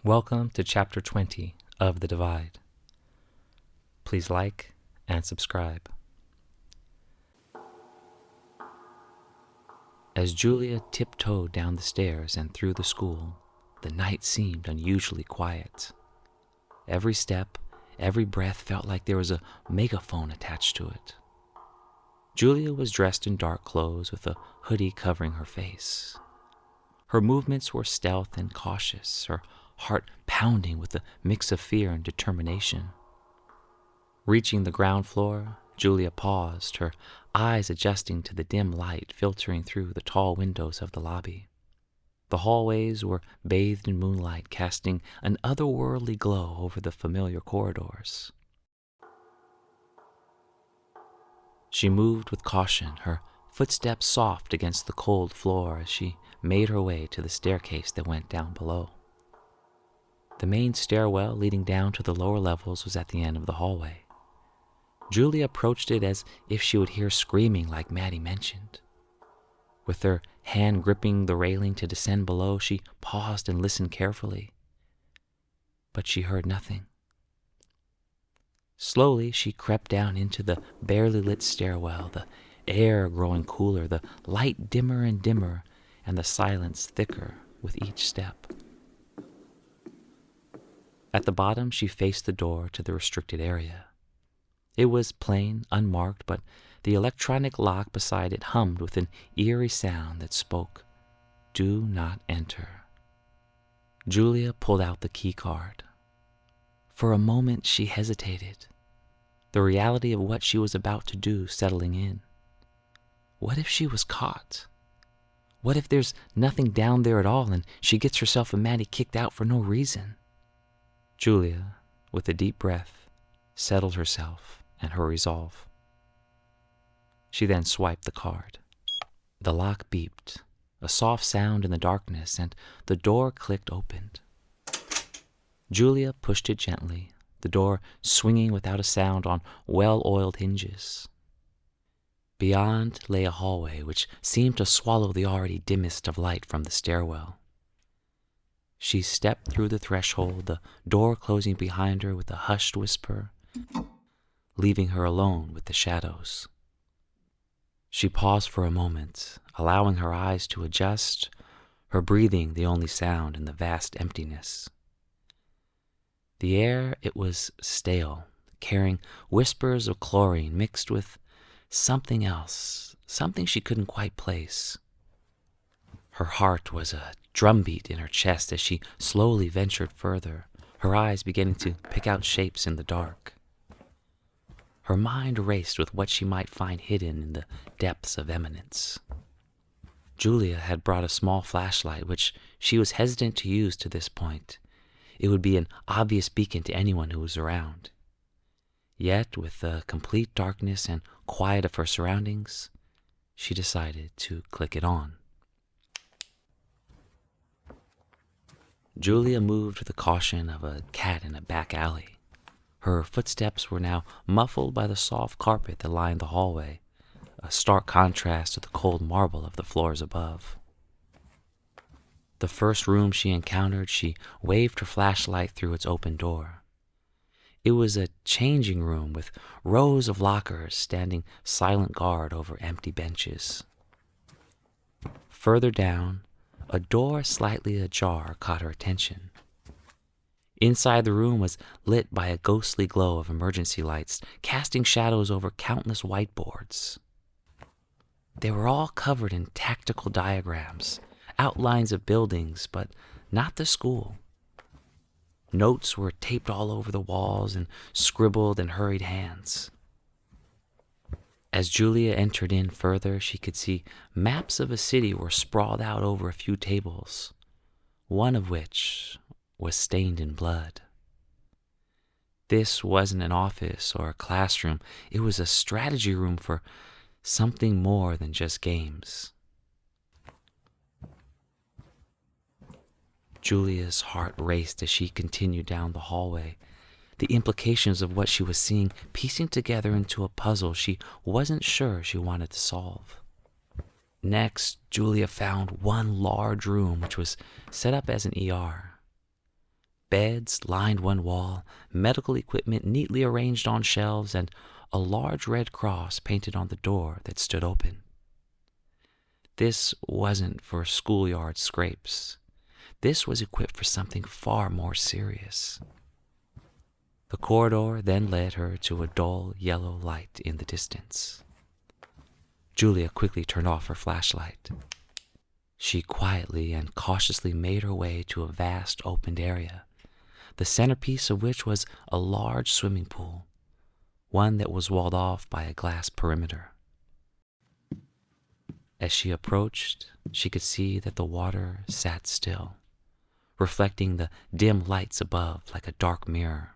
Welcome to Chapter 20 of The Divide. Please like and subscribe. As Julia tiptoed down the stairs and through the school, the night seemed unusually quiet. Every step, every breath felt like there was a megaphone attached to it. Julia was dressed in dark clothes with a hoodie covering her face. Her movements were stealth and cautious, her heart pounding with a mix of fear and determination. Reaching the ground floor, Julia paused, her eyes adjusting to the dim light filtering through the tall windows of the lobby. The hallways were bathed in moonlight, casting an otherworldly glow over the familiar corridors. She moved with caution, her footsteps soft against the cold floor as she made her way to the staircase that went down below. The main stairwell leading down to the lower levels was at the end of the hallway. Julia approached it as if she would hear screaming like Maddie mentioned. With her hand gripping the railing to descend below, she paused and listened carefully. But she heard nothing. Slowly, she crept down into the barely lit stairwell, the air growing cooler, the light dimmer and dimmer, and the silence thicker with each step. At the bottom, she faced the door to the restricted area. It was plain, unmarked, but the electronic lock beside it hummed with an eerie sound that spoke, "Do not enter." Julia pulled out the key card. For a moment, she hesitated, the reality of what she was about to do settling in. What if she was caught? What if there's nothing down there at all and she gets herself and Maddie kicked out for no reason? Julia, with a deep breath, settled herself and her resolve. She then swiped the card. The lock beeped, a soft sound in the darkness, and the door clicked open. Julia pushed it gently, the door swinging without a sound on well-oiled hinges. Beyond lay a hallway which seemed to swallow the already dimmest of light from the stairwell. She stepped through the threshold, the door closing behind her with a hushed whisper, leaving her alone with the shadows. She paused for a moment, allowing her eyes to adjust, her breathing the only sound in the vast emptiness. The air, it was stale, carrying whispers of chlorine mixed with something else, something she couldn't quite place. Her heart was a drumbeat in her chest as she slowly ventured further, her eyes beginning to pick out shapes in the dark. Her mind raced with what she might find hidden in the depths of eminence. Julia had brought a small flashlight, which she was hesitant to use to this point. It would be an obvious beacon to anyone who was around. Yet, with the complete darkness and quiet of her surroundings, she decided to click it on. Julia moved with the caution of a cat in a back alley. Her footsteps were now muffled by the soft carpet that lined the hallway, a stark contrast to the cold marble of the floors above. The first room she encountered, she waved her flashlight through its open door. It was a changing room with rows of lockers standing silent guard over empty benches. Further down, a door slightly ajar caught her attention. Inside the room was lit by a ghostly glow of emergency lights, casting shadows over countless whiteboards. They were all covered in tactical diagrams, outlines of buildings, but not the school. Notes were taped all over the walls and scribbled in hurried hands. As Julia entered in further, she could see maps of a city were sprawled out over a few tables, one of which was stained in blood. This wasn't an office or a classroom. It was a strategy room for something more than just games. Julia's heart raced as she continued down the hallway, the implications of what she was seeing piecing together into a puzzle she wasn't sure she wanted to solve. Next, Julia found one large room which was set up as an ER. Beds lined one wall, medical equipment neatly arranged on shelves, and a large red cross painted on the door that stood open. This wasn't for schoolyard scrapes. This was equipped for something far more serious. The corridor then led her to a dull yellow light in the distance. Julia quickly turned off her flashlight. She quietly and cautiously made her way to a vast opened area, the centerpiece of which was a large swimming pool, one that was walled off by a glass perimeter. As she approached, she could see that the water sat still, reflecting the dim lights above like a dark mirror.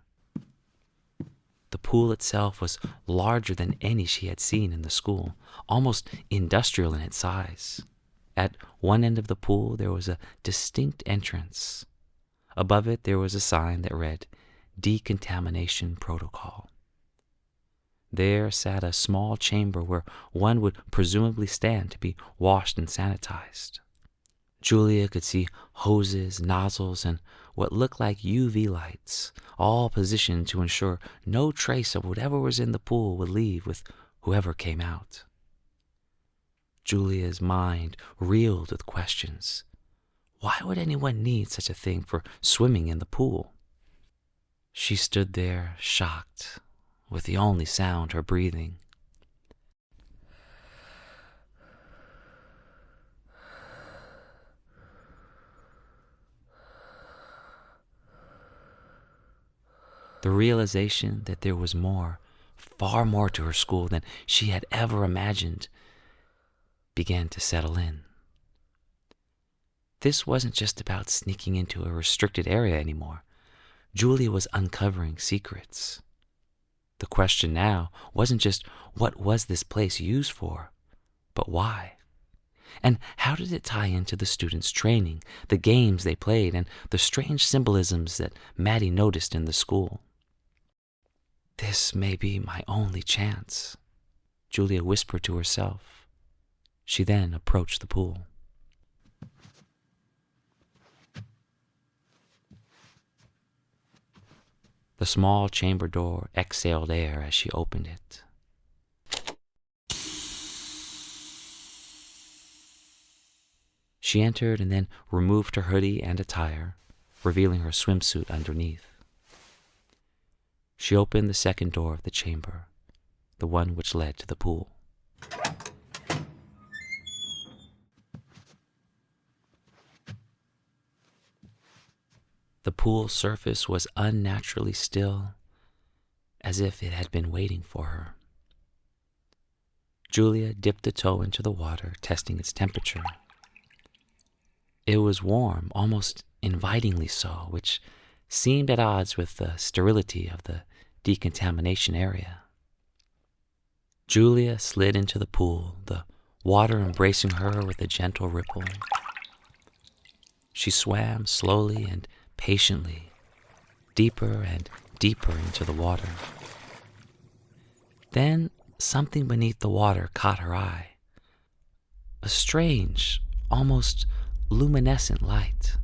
The pool itself was larger than any she had seen in the school, almost industrial in its size. At one end of the pool there was a distinct entrance. Above it there was a sign that read, "Decontamination Protocol." There sat a small chamber where one would presumably stand to be washed and sanitized. Julia could see hoses, nozzles, and what looked like UV lights, all positioned to ensure no trace of whatever was in the pool would leave with whoever came out. Julia's mind reeled with questions. Why would anyone need such a thing for swimming in the pool? She stood there, shocked, with the only sound her breathing. The realization that there was more, far more to her school than she had ever imagined, began to settle in. This wasn't just about sneaking into a restricted area anymore. Julia was uncovering secrets. The question now wasn't just what was this place used for, but why? And how did it tie into the students' training, the games they played, and the strange symbolisms that Maddie noticed in the school? This may be my only chance, Julia whispered to herself. She then approached the pool. The small chamber door exhaled air as she opened it. She entered and then removed her hoodie and attire, revealing her swimsuit underneath. She opened the second door of the chamber, the one which led to the pool. The pool surface was unnaturally still, as if it had been waiting for her. Julia dipped a toe into the water, testing its temperature. It was warm, almost invitingly so, which seemed at odds with the sterility of the decontamination area. Julia slid into the pool, the water embracing her with a gentle ripple. She swam slowly and patiently, deeper and deeper into the water. Then something beneath the water caught her eye. A strange, almost luminescent light.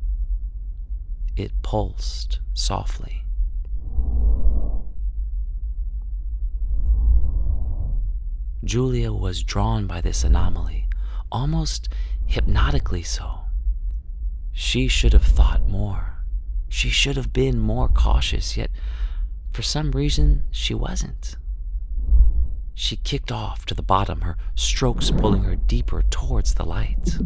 It pulsed softly. Julia was drawn by this anomaly, almost hypnotically so. She should have thought more. She should have been more cautious, yet for some reason she wasn't. She kicked off to the bottom, her strokes pulling her deeper towards the light.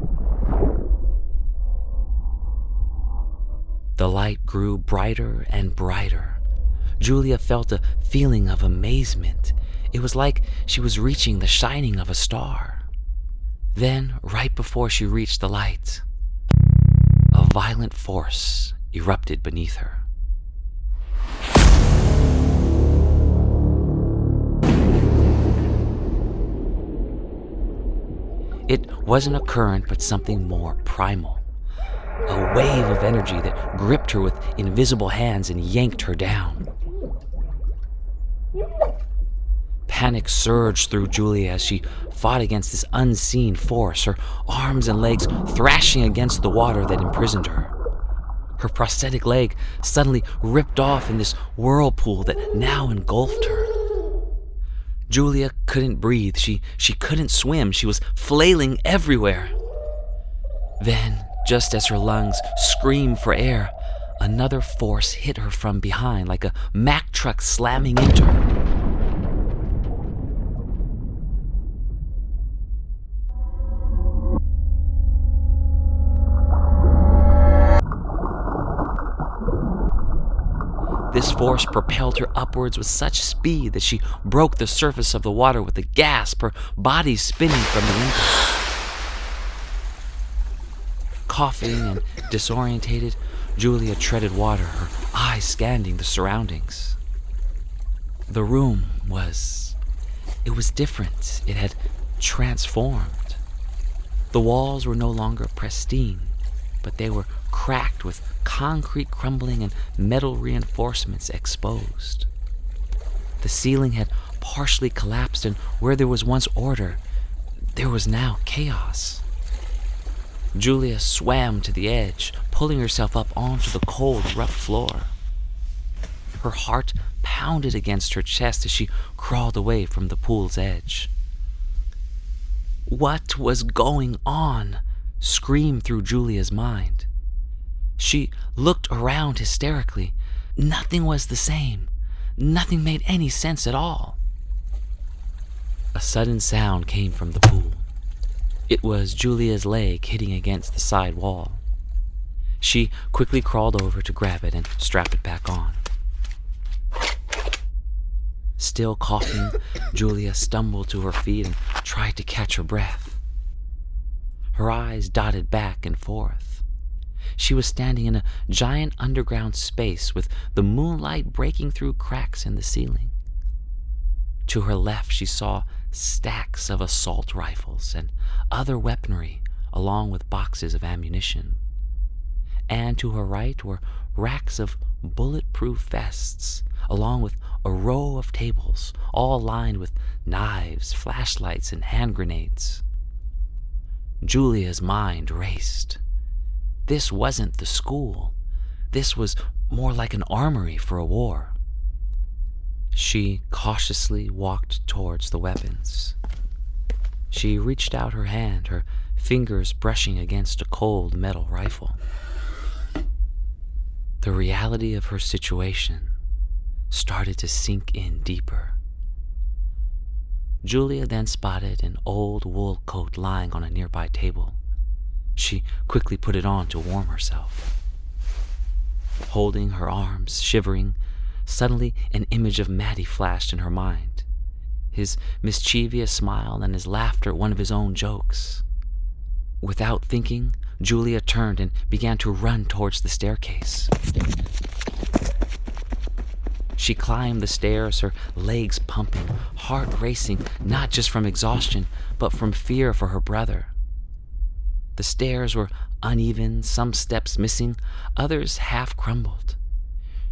The light grew brighter and brighter. Julia felt a feeling of amazement. It was like she was reaching the shining of a star. Then, right before she reached the light, a violent force erupted beneath her. It wasn't a current, but something more primal. A wave of energy that gripped her with invisible hands and yanked her down. Panic surged through Julia as she fought against this unseen force, her arms and legs thrashing against the water that imprisoned her. Her prosthetic leg suddenly ripped off in this whirlpool that now engulfed her. Julia couldn't breathe. She couldn't swim. She was flailing everywhere. Then, just as her lungs screamed for air, another force hit her from behind like a Mack truck slamming into her. This force propelled her upwards with such speed that she broke the surface of the water with a gasp, her body spinning from the impact. Coughing and disorientated, Julia treaded water, her eyes scanning the surroundings. The room was different. It had transformed. The walls were no longer pristine, but they were cracked with concrete crumbling and metal reinforcements exposed. The ceiling had partially collapsed, and where there was once order, there was now chaos. Julia swam to the edge, pulling herself up onto the cold, rough floor. Her heart pounded against her chest as she crawled away from the pool's edge. What was going on? Screamed through Julia's mind. She looked around hysterically. Nothing was the same. Nothing made any sense at all. A sudden sound came from the pool. It was Julia's leg hitting against the side wall. She quickly crawled over to grab it and strap it back on. Still coughing, Julia stumbled to her feet and tried to catch her breath. Her eyes dotted back and forth. She was standing in a giant underground space with the moonlight breaking through cracks in the ceiling. To her left, she saw stacks of assault rifles and other weaponry, along with boxes of ammunition. And to her right were racks of bulletproof vests, along with a row of tables, all lined with knives, flashlights, and hand grenades. Julia's mind raced. This wasn't the school. This was more like an armory for a war. She cautiously walked towards the weapons. She reached out her hand, her fingers brushing against a cold metal rifle. The reality of her situation started to sink in deeper. Julia then spotted an old wool coat lying on a nearby table. She quickly put it on to warm herself. Holding her arms, shivering, suddenly an image of Matty flashed in her mind. His mischievous smile and his laughter, one of his own jokes. Without thinking, Julia turned and began to run towards the staircase. She climbed the stairs, her legs pumping, heart racing, not just from exhaustion, but from fear for her brother. The stairs were uneven, some steps missing, others half crumbled.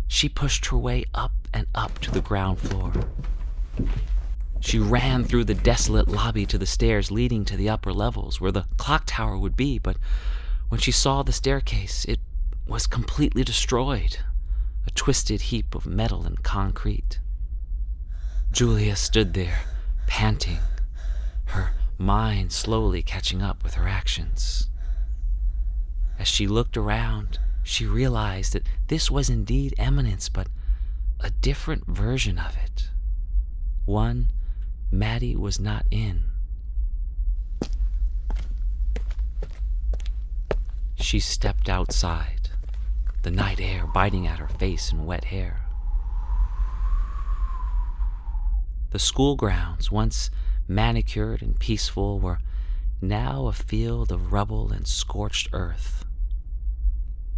She pushed her way up and up to the ground floor. She ran through the desolate lobby to the stairs leading to the upper levels where the clock tower would be, but when she saw the staircase, it was completely destroyed, a twisted heap of metal and concrete. Julia stood there, panting, her mind slowly catching up with her actions. As she looked around, she realized that this was indeed Eminence, but a different version of it. One Matty was not in. She stepped outside, the night air biting at her face and wet hair. The school grounds, once manicured and peaceful, were now a field of rubble and scorched earth.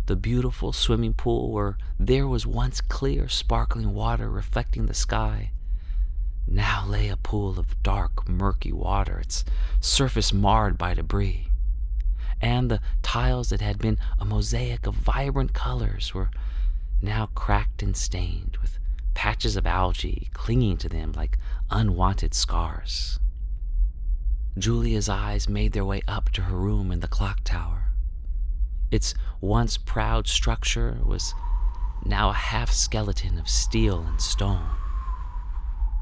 The beautiful swimming pool where there was once clear, sparkling water reflecting the sky now lay a pool of dark, murky water, its surface marred by debris. And the tiles that had been a mosaic of vibrant colors were now cracked and stained, with patches of algae clinging to them like unwanted scars. Julia's eyes made their way up to her room in the clock tower. Its once proud structure was now a half-skeleton of steel and stone.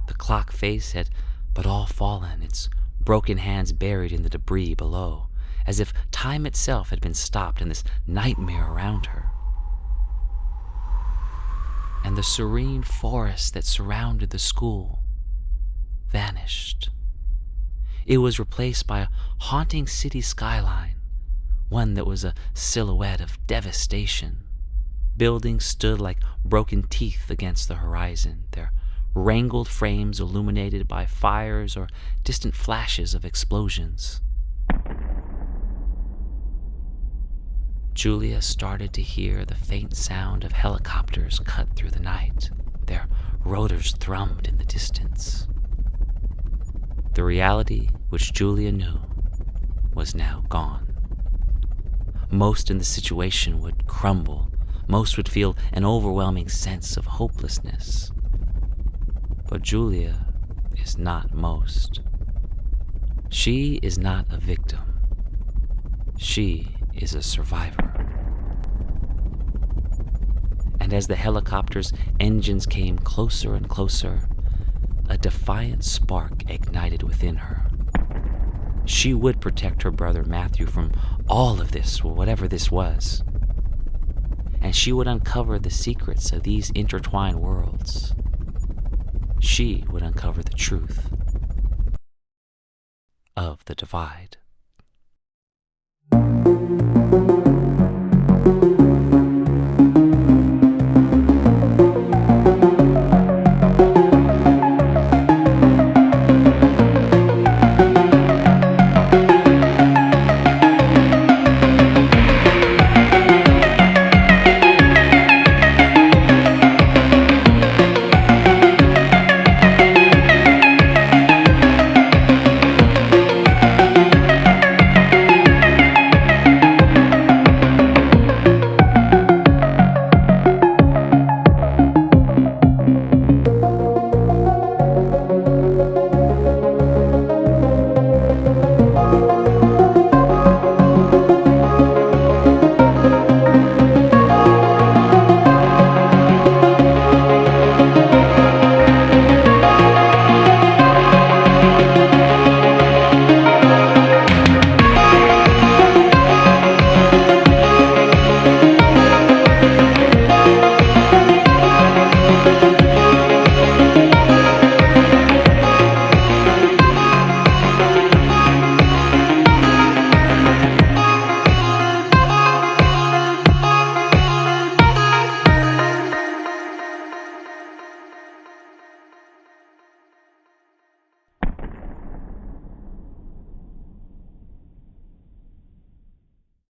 The clock face had but all fallen, its broken hands buried in the debris below, as if time itself had been stopped in this nightmare around her. And the serene forest that surrounded the school vanished. It was replaced by a haunting city skyline, one that was a silhouette of devastation. Buildings stood like broken teeth against the horizon, their wrangled frames illuminated by fires or distant flashes of explosions. Julia started to hear the faint sound of helicopters cut through the night. Their rotors thrummed in the distance. The reality which Julia knew was now gone. Most in the situation would crumble. Most would feel an overwhelming sense of hopelessness. But Julia is not most. She is not a victim. She is a survivor. And as the helicopter's engines came closer and closer, a defiant spark ignited within her. She would protect her brother Matthew from all of this, whatever this was. And she would uncover the secrets of these intertwined worlds. She would uncover the truth of the divide.